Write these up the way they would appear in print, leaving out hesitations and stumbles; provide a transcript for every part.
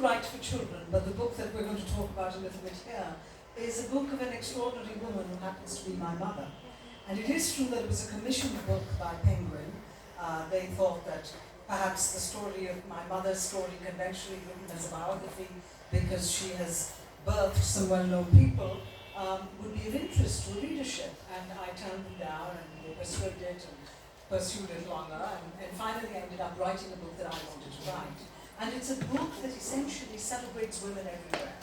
write for children, but the book that we're going to talk about a little bit here is a book of an extraordinary woman who happens to be my mother. And it is true that it was a commissioned book by Penguin. They thought that perhaps the story of my mother's story, conventionally written as a biography, because she has birthed some well-known people, would be of interest to readership. And I turned them down and they persuaded it and pursued it longer. And finally I ended up writing a book that I wanted to write. And it's a book that essentially celebrates women everywhere.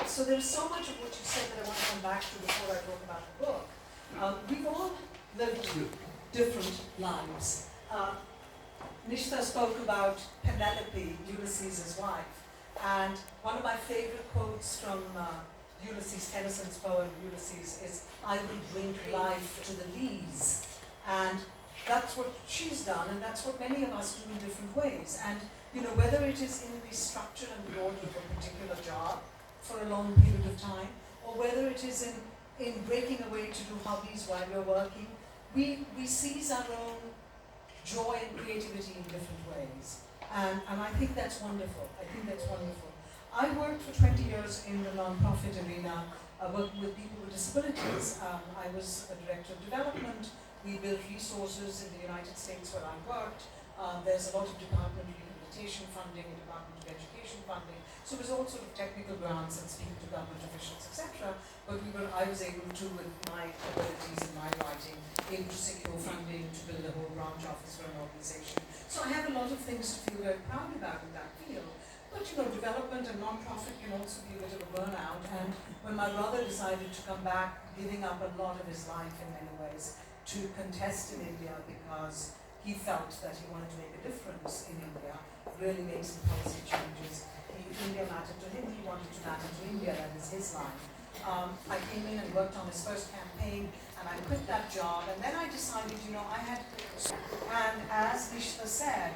So there's so much of what you said that I want to come back to before I talk about the book. We've all lived different lives. Nishtha spoke about Penelope, Ulysses' wife. And one of my favorite quotes from Ulysses Tennyson's poem, Ulysses, is, "I will bring life to the lees." And that's what she's done, and that's what many of us do in different ways. And whether it is in the structure and the order of a particular job for a long period of time, or whether it is in breaking away to do hobbies while we're working, we seize our own joy and creativity in different ways. And I think that's wonderful. I worked for 20 years in the non-profit arena, working with people with disabilities. I was a director of development. We built resources in the United States where I worked. There's a lot of Department of Rehabilitation funding and Department of Education funding. So it was all sort of technical grants and speaking to government officials, etc. But I was able to, with my abilities and my writing, able to secure funding to build a whole branch office for an organization. So I have a lot of things to feel very proud about in that field. But development and non-profit can also be a bit of a burnout. And when my brother decided to come back, giving up a lot of his life in many ways to contest in India because he felt that he wanted to make a difference in India, really make some policy changes. India mattered to him, he wanted to matter to India, that is his line. I came in and worked on his first campaign, and I quit that job, and then I decided, and as Nishtha said,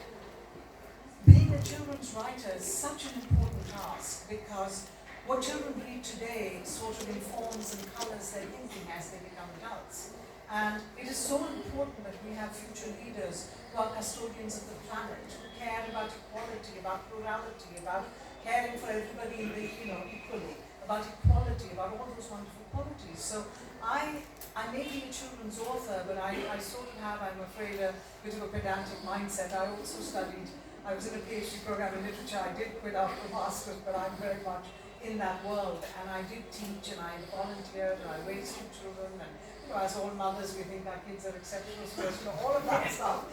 being a children's writer is such an important task, because what children read today sort of informs and colors their thinking as they become adults. And it is so important that we have future leaders who are custodians of the planet, who care about equality, about plurality, about caring for everybody equally, about equality, about all those wonderful qualities. So I may be a children's author, but I sort of have, I'm afraid, a bit of a pedantic mindset. I also studied, I was in a PhD program in literature. I did quit after masters, but I'm very much in that world. And I did teach, and I volunteered, and I raised two children, and as all mothers, we think our kids are exceptional, all of that stuff.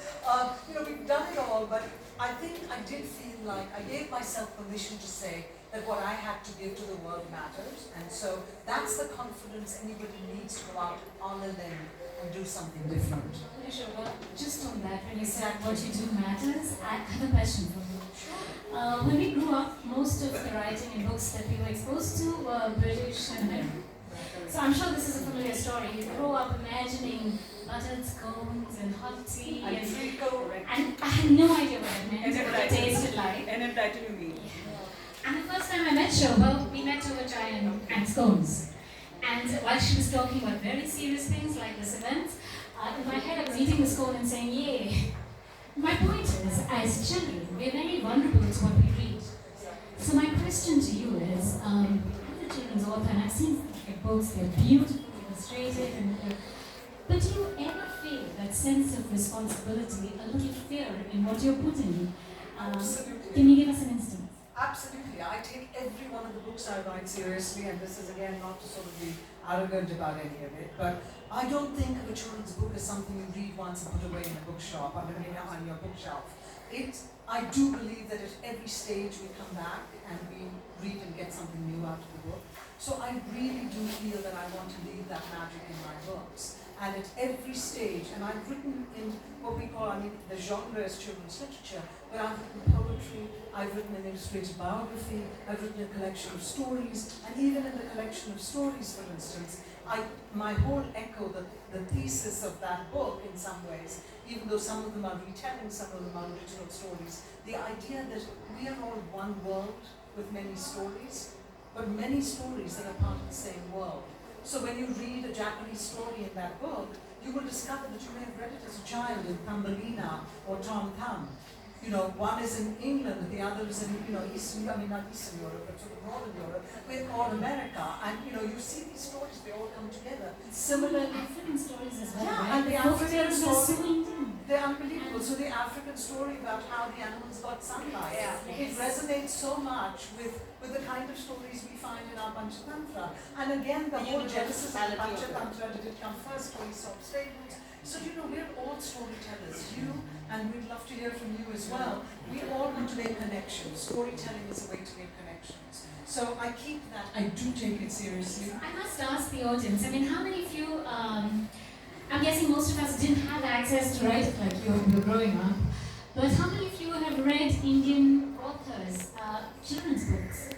We've done it all, but I think I did feel like I gave myself permission to say that what I had to give to the world matters, and so that's the confidence anybody needs to go out, honor them, and do something different. Sure, well, just on that, when you said what you do matters, I have a question for you. When we grew up, most of the writing and books that we were exposed to were British and American. So I'm sure this is a familiar story. You grow up imagining buttered scones and hot tea and I had no idea what it meant, what it tasted like. And enlighten me. And the first time I met Shobha, we met over chai and scones. And while she was talking about very serious things like this event, in my head I was eating the scone and saying, yay. My point is, as children, we're very vulnerable to what we read. So my question to you is, I'm a children's author and I've seen your books, they're beautifully illustrated, but do you ever feel that sense of responsibility, a little fear in what you're putting? Absolutely. Can you give us an instance? Absolutely. I take every one of the books I write seriously, and this is again not to sort of be arrogant about any of it, but I don't think of a children's book as something you read once and put away in a bookshop, on your bookshelf. I do believe that at every stage we come back and we read and get something new out of the book. So I really do feel that I want to leave that magic in my books. And at every stage, and I've written in what we call, the genre is children's literature, but I've written poetry, I've written an illustrated biography, I've written a collection of stories, and even in the collection of stories, for instance, my whole echo, the thesis of that book in some ways, even though some of them are retelling, some of them are original stories, the idea that we are all one world with many stories, but many stories that are part of the same world. So when you read a Japanese story in that book, you will discover that you may have read it as a child in Thumbelina or Tom Thumb. You know, one is in England, the other is in, you know, not Eastern Europe, but sort of Northern Europe, or America. And, you know, you see these stories, they all come together. Similarly, African stories as well. yeah, right? and the African folktales are so story, Indian. they're unbelievable. So the African story about how the animals got sunlight, it resonates so much with the kind of stories we find in our Panchatantra. And again, the whole genesis of Panchatantra, did it come first, or Aesop's fables? So, you know, we're all storytellers. You, and we'd love to hear from you as well. We all want to make connections. Storytelling is a way to make connections. So I keep that, I do take it seriously. I must ask the audience, I mean, how many of you, I'm guessing most of us didn't have access to write it like you were growing up, but how many of you have read Indian authors, children's books?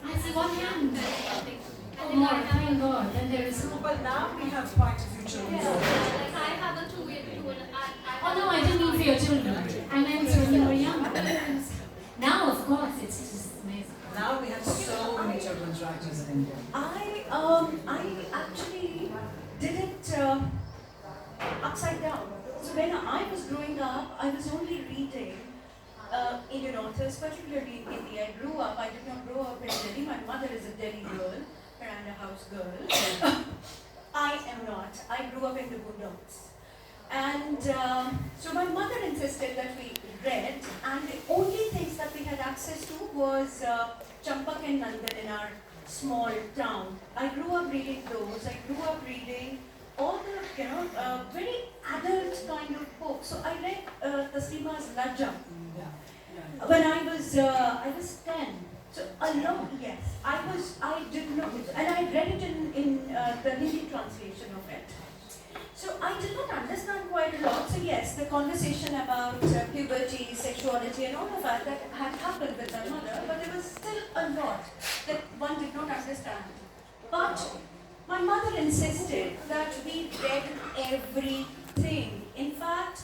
I see one hand. Oh, more, thank God. Then there is. But now we have quite a few children. Like I have a two-year and Oh no, I didn't mean for your children. I meant when you were young. Now, of course, it's just amazing. Now we have so many children's writers in India. I actually did it upside down. So when I was growing up, I was only reading Indian authors, particularly in Hindi. I grew up, I did not grow up in Delhi. My mother is a Delhi girl and a house girl. I am not. I grew up in the Boondocks. And so my mother insisted that we read, and the only things that we had access to was Champak and Nandan in our small town. I grew up reading those. I grew up reading all the, very adult kind of books. So I read Taslima's Lajja when I was 10. So yes, I did not, and I read it in the Hindi translation of it. So I did not understand quite a lot. So yes, the conversation about puberty, sexuality and all of that had happened with my mother, but there was still a lot that one did not understand. But my mother insisted that we read everything. In fact,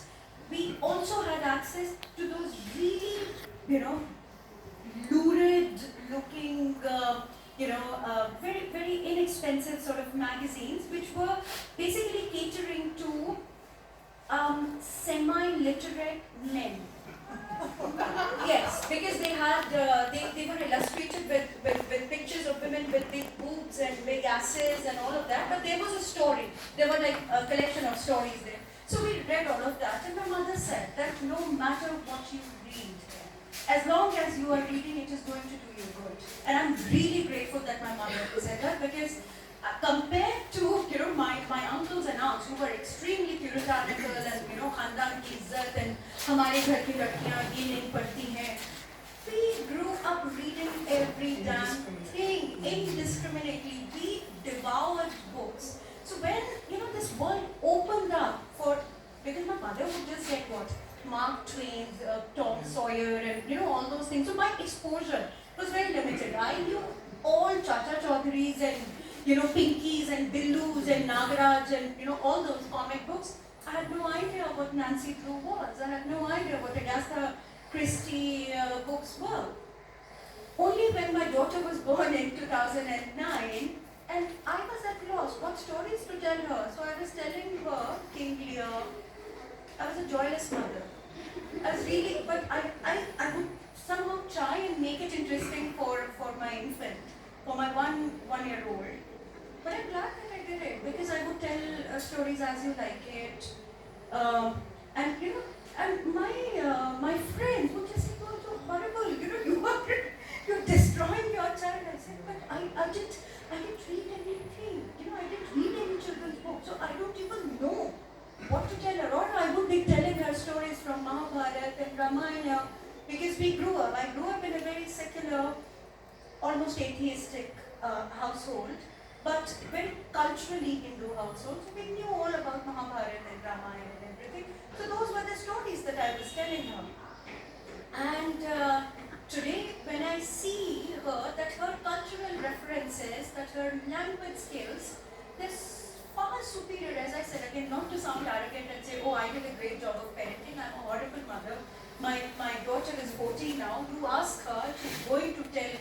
we also had access to those really, lurid looking, very, very inexpensive sort of magazines, which were basically catering to semi-literate men. Yes, because they had, they were illustrated with pictures of women with big boobs and big asses and all of that, but there was a story. There were like a collection of stories there. So we read all of that, and my mother said that no matter what you read, as long as you are reading, it is going to do you good. And I'm really grateful that my mother said that, because compared to my uncles and aunts who were extremely puritanical and khandan ki izzat and hamare ghar ki ladkiyan ye nahi padhti hain, we grew up reading every damn thing indiscriminately. We devoured books. So when this world opened up because my mother would just get what? Mark Twain, Tom Sawyer, and all those things. So my exposure was very limited. I knew all Chacha Chaudharys and Pinkies and Billus and Nagaraj and all those comic books. I had no idea what Nancy Drew was. I had no idea what Agatha Christie books were. Only when my daughter was born in 2009, and I was at loss what stories to tell her. So I was telling her King Lear. I was a joyless mother. I was really, but I would somehow try and make it interesting for my infant, for my one-year-old. But I'm glad that I did it, because I would tell stories as you like it. And my friends would just say, "Oh, so horrible, you're destroying your child." I said, "But I didn't read anything. I didn't read any children's books, so I don't even know what to tell her." Or I would be telling her stories from Mahabharata and Ramayana, because I grew up in a very secular, almost atheistic household, but very culturally Hindu household. So we knew all about Mahabharata and Ramayana and everything. So those were the stories that I was telling her. And today, when I see her, that her cultural references, that her language skills, they're far superior, as I said, again, not to sound arrogant and say, "Oh, I did a great job of parenting, I'm a horrible mother." My daughter is 14 now. You ask her, she's going to tell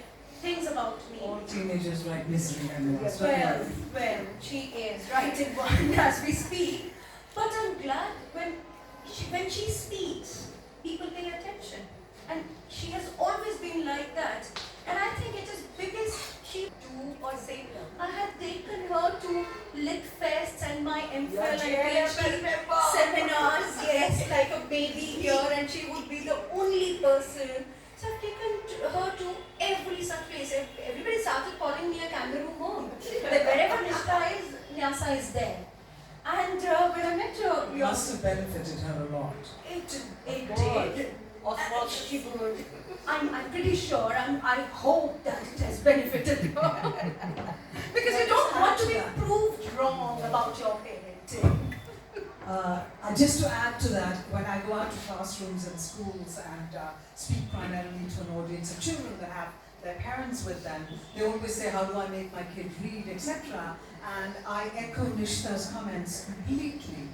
things about me. All teenagers write misery and Well, she is writing one as we speak. But I'm glad when she speaks, here and she would be the only person. So I've taken her to every such place. Everybody started calling me a kangaroo mom. That wherever Nyasa is there. And when I met her, You must have benefited her a lot. it did. She would. I'm pretty sure. I hope that it has benefited her. Because you don't want to be proved wrong about your parenting. Just to add to that, when I go out to classrooms and schools and speak primarily to an audience of children that have their parents with them, they always say, how do I make my kid read, etc. And I echo Nishta's comments completely.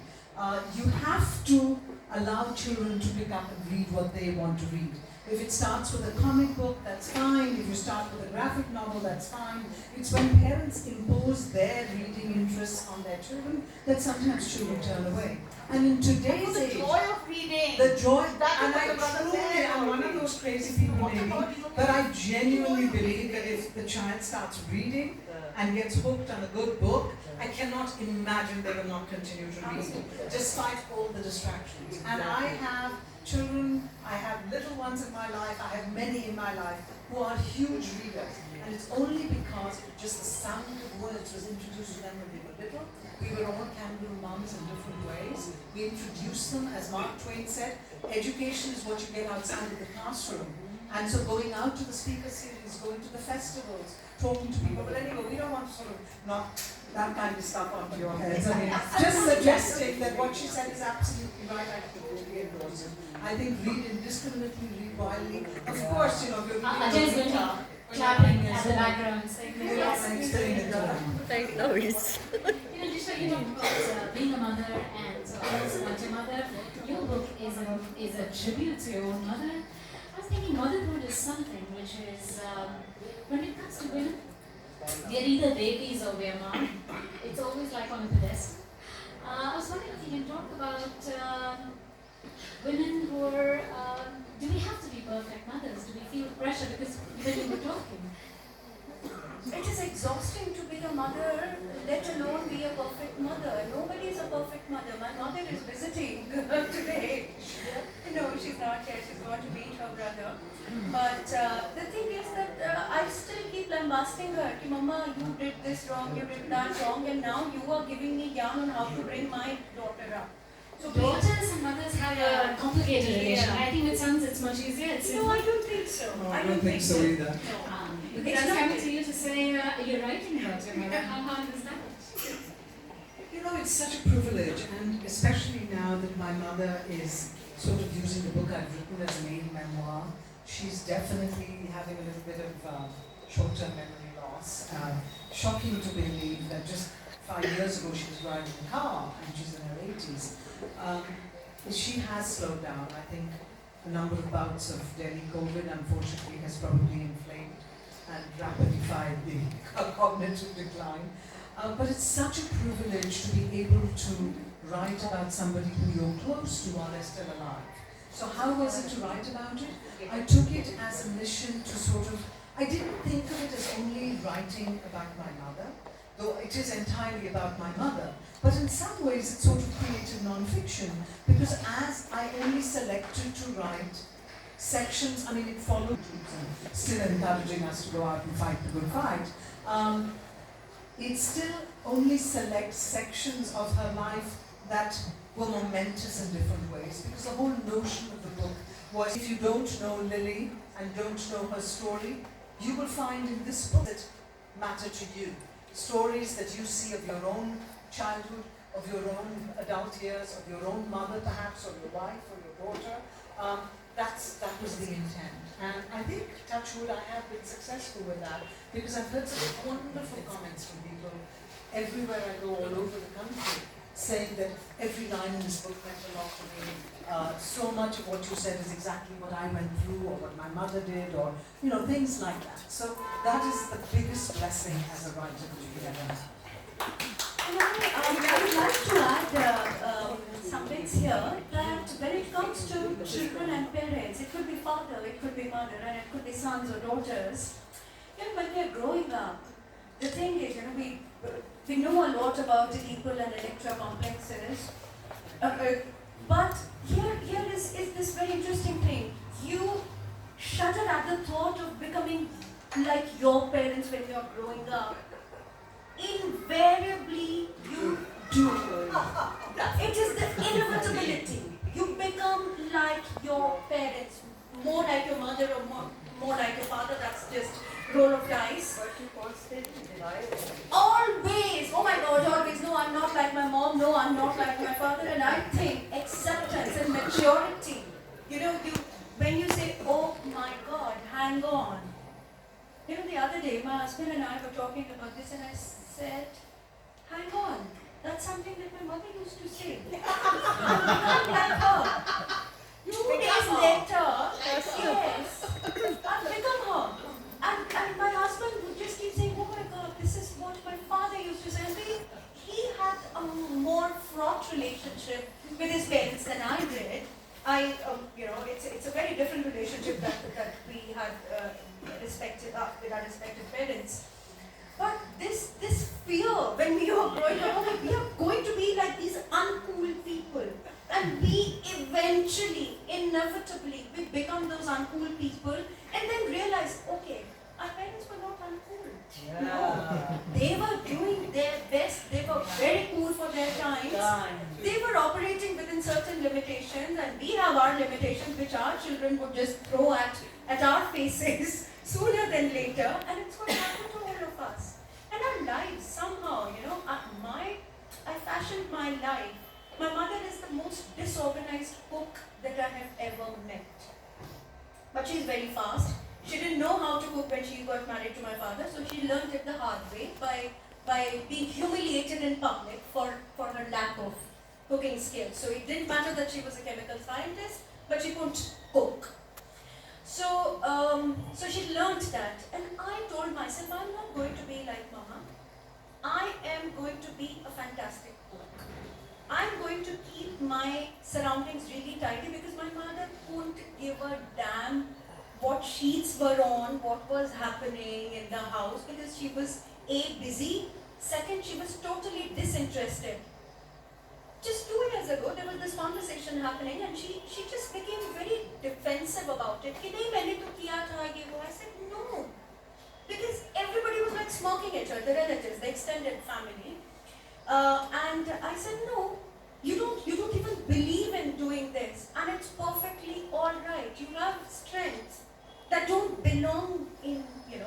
You have to allow children to pick up and read what they want to read. If it starts with a comic book, that's fine. If you start with a graphic novel, that's fine. It's when parents impose their reading interests on their children that sometimes children turn away. And in today's The age, joy of reading. the joy, That and is I what the brother truly said. am one of those crazy people maybe, but I genuinely believe that if the child starts reading and gets hooked on a good book, I cannot imagine they will not continue to read, despite all the distractions. And I have children, I have little ones in my life, I have many in my life who are huge readers. And it's only because just the sound of words was introduced to them when they were little. We were all kangaroo moms in different ways. We introduced them, as Mark Twain said, education is what you get outside of the classroom. And so going out to the speaker series, going to the festivals, talking to people. But anyway, we don't want to sort of knock that kind of stuff onto your heads. I mean, just suggesting that what she said is absolutely right. I completely endorse it. I think read indiscriminately, read wildly. Of course, you know, if you're Ajay's going to guitar, be clapping at the background, saying, yes. and explain it to them. Make noise. Disha, you talked about being a mother and also not your mother. Your book is a tribute to your own mother. I was thinking motherhood is something which is, when it comes to women, they're either babies or we're mom. It's always like on a pedestal. I was wondering if you can talk about women who are, do we have to be perfect mothers? Do we feel pressure? Because when you were talking, It is exhausting to be a mother, let alone be a perfect mother. Nobody is a perfect mother. My mother is visiting today. No, she's not here. She's going to meet her brother. But the thing is that I still keep lambasting her. Ki, Mama, you did this wrong, you did that wrong, and now you are giving me yarn on how to bring my daughter up. So daughters and mothers have a complicated relation. I think with sons it's much easier. It's no, I don't think so. No, I don't think so either. Because I'm coming to you to say you're writing about your mother. How hard is that? You know, it's such a privilege, and especially now that my mother is sort of using the book I've written as an aid memoir, she's definitely having a little bit of short-term memory loss. Shocking to believe that just 5 years ago she was driving a car and she's in her 80s. She has slowed down. I think the number of bouts of Delhi COVID unfortunately has probably inflamed and rapidified the cognitive decline. But it's such a privilege to be able to write about somebody who you're close to while they're still alive. So how was it to write about it? I took it as a mission to sort of, I didn't think of it as only writing about my mother, though it is entirely about my mother. But in some ways it's sort of creative non-fiction, because as I only selected to write sections, I mean it followed, still encouraging us to go out and fight the good fight, it still only selects sections of her life that were momentous in different ways, because the whole notion of the book was, if you don't know Lily and don't know her story, you will find in this book that matter to you. Stories that you see of your own childhood, of your own adult years, of your own mother perhaps, or your wife, or your daughter. That was the intent. And I think, touch wood, I have been successful with that, because I've heard some wonderful comments from people everywhere I go, all over the country, saying that every line in this book meant a lot to me. So much of what you said is exactly what I went through, or what my mother did, or things like that. So that is the biggest blessing as a writer that you could ever have. I would like to add some bits here that when it comes to children and parents, it could be father, it could be mother, and it could be sons or daughters. When we are growing up, the thing is, we know a lot about the Oedipal and Electra complexes. But here is this very interesting thing. You shudder at the thought of becoming like your parents when you're growing up. Invariably, you do. It is the inevitability. You become like your parents, more like your mother or more like your father. That's just roll of dice. But you constantly divided. Always, oh my God, always. No, I'm not like my mom. No, I'm not like my father. And I think acceptance and maturity. When you say, oh my God, hang on. The other day, my husband and I were talking about this, and I said, hang on. That's something that my mother used to say. I'm like her. 2 days later, yes, I've become her. And my husband would just keep saying, oh my God, this is what my father used to say. And he had a more fraught relationship with his parents than I did. It's a very different relationship that we had with our respective parents. But this fear, when we were growing up, we are going to be like these uncool people. And we eventually, inevitably, we become those uncool people and then realize, okay, our parents were not uncool. Yeah. No, they were doing their best. They were very cool for their times. They were operating within certain limitations, and we have our limitations, which our children would just throw at our faces sooner than later, and it's going to happen to all of us. And our lives, somehow, I fashioned my life. My mother is the most disorganized cook that I have ever met. But she's very fast. She didn't know how to cook when she got married to my father, so she learned it the hard way by being humiliated in public for her lack of cooking skills. So it didn't matter that she was a chemical scientist, but she couldn't cook. So she learned that, and I told myself, I'm not going to be like Mama. I am going to be a fantastic cook. I'm going to keep my surroundings really tidy because my mother couldn't give a damn what sheets were on, what was happening in the house, because she was A, busy, second, she was totally disinterested. Just 2 years ago, there was this conversation happening and she just became very defensive about it. Ki nahi, maine to kiya tha, ye wo. I said, no. Because everybody was like smirking at her, the relatives, the extended family. And I said, no, you don't even believe in doing this. And it's perfectly alright. You have strengths that don't belong in here.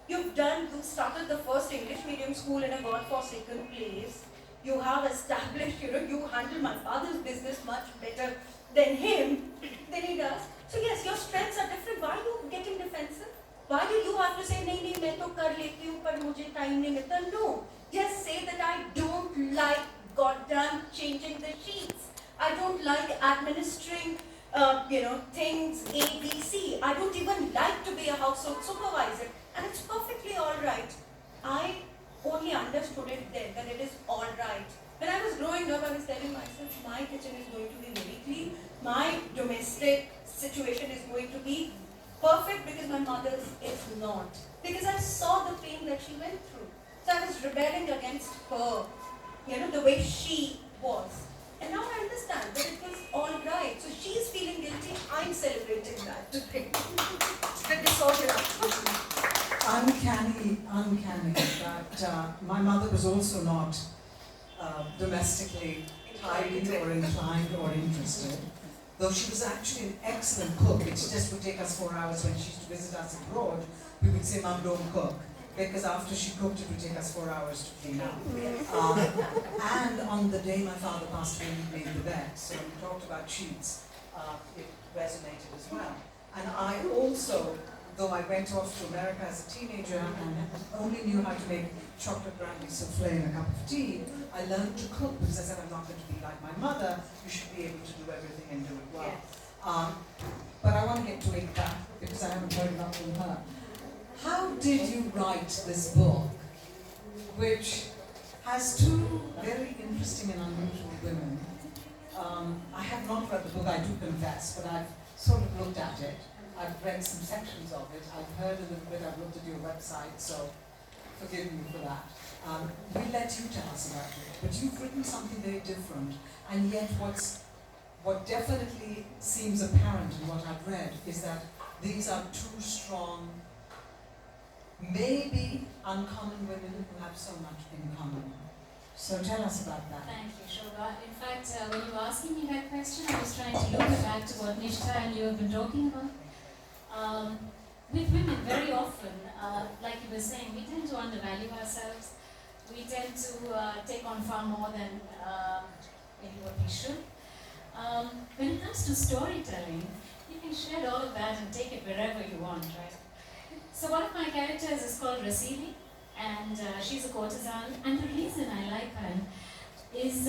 You started the first English medium school in a God-forsaken place. You have established, you handle my father's business much better than he does. So yes, your strengths are different. Why are you getting defensive? Why do you have to say, nahi, main to kar leti hu, par mujhe time nahi milta? No, just say that I don't like goddamn changing the sheets. I don't like administering, things A, B, C. I don't even like to be a household supervisor. And it's perfectly alright. I only understood it then, that it is alright. When I was growing up, I was telling myself, my kitchen is going to be very clean. My domestic situation is going to be perfect because my mother's is not. Because I saw the pain that she went through. So I was rebelling against her, the way she was. And now I understand that it was alright. So she's feeling guilty, I'm celebrating that today. The disorder. Uncanny that my mother was also not domestically tidy or inclined or interested, though she was actually an excellent cook. It just would take us 4 hours when she used to visit us abroad. We would say, Mom, don't cook, because after she cooked it would take us 4 hours to clean up. And on the day my father passed away, he made the bet, so when we talked about sheets, it resonated as well. And I also, though I went off to America as a teenager and only knew how to make chocolate brandy souffle and a cup of tea, I learned to cook because I said, I'm not going to be like my mother, you should be able to do everything and do it well. Yes. But I want to get to it back because I haven't heard enough from her. How did you write this book, which has two very interesting and unusual women? I have not read the book, I do confess, but I've sort of looked at it. I've read some sections of it, I've heard a little bit, I've looked at your website, so forgive me for that. We'll let you tell us about it. But you've written something very different, and yet what definitely seems apparent in what I've read is that these are two strong, maybe uncommon women who have so much in common. So tell us about that. Thank you, Shobha. In fact, when you were asking me that question, I was trying to look back to what Nishta and you have been talking about. With women, very often, like you were saying, we tend to undervalue ourselves. We tend to take on far more than maybe what we should. When it comes to storytelling, you can share all of that and take it wherever you want, right? So one of my characters is called Rasili, and she's a courtesan, and the reason I like her is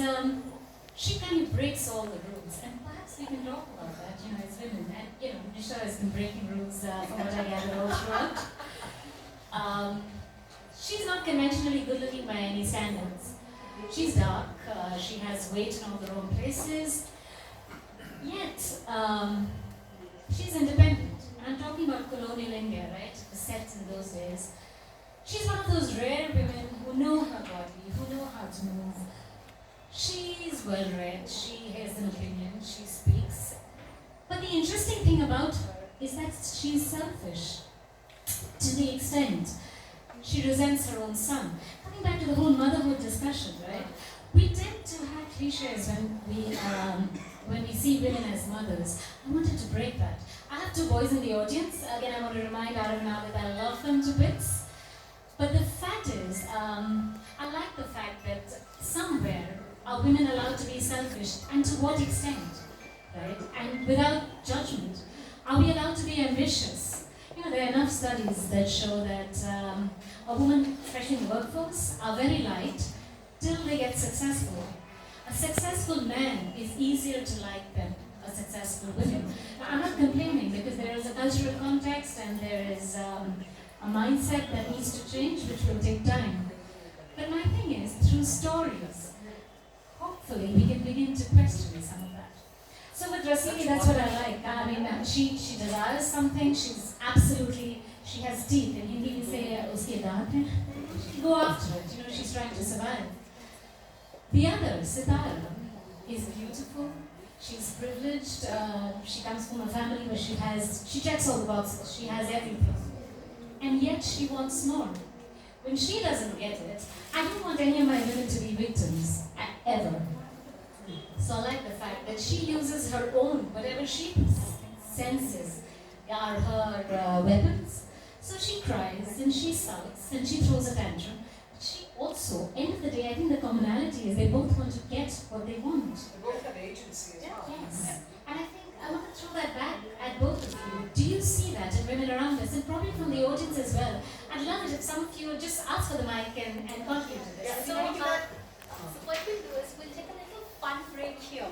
she kind of breaks all the rules, and perhaps we can talk about that, as women, and Nisha has been breaking rules from what I gather all throughout. She's not conventionally good looking by any standards. She's dark, she has weight in all the wrong places, yet she's independent. And I'm talking about colonial India, right? The sets in those days. She's one of those rare women who know her body, who know how to move. She's well read, she has an opinion, she speaks. But the interesting thing about her is that she's selfish to the extent she resents her own son. Coming back to the whole motherhood discussion, right? We tend to have cliches when we see women as mothers. I wanted to break that. I have two boys in the audience. Again, I want to remind Arav now that I love them to bits. But the fact is, I like the fact that somewhere are women allowed to be selfish, and to what extent, right? And without judgment, are we allowed to be ambitious? There are enough studies that show that a woman, especially in the workforce, are very light till they get successful. A successful man is easier to like than a successful woman. Now, I'm not complaining because there is a cultural context and there is a mindset that needs to change, which will take time. But my thing is, through stories, hopefully we can begin to question some of that. So with Rasili, that's what I like. I mean, she desires something, she has teeth. In Hindi we say, uske daant hai. She go after it, she's trying to survive. The other, Sitara, is beautiful, she's privileged, she comes from a family where she checks all the boxes, she has everything. And yet she wants more. When she doesn't get it, I don't want any of my women to be victims, ever. So I like the fact that she uses her own, whatever she senses are her weapons. So she cries and she sulks and she throws a tantrum. But she also, end of the day, I think the commonality is they both want to get what they want. They both have agency as well. Yes. And I think I want to throw that back at both of you. Do you see that in women around us? And probably from the audience as well. I'd love it if some of you would just ask for the mic and contribute to this. So what we'll do is we'll take a little fun break here.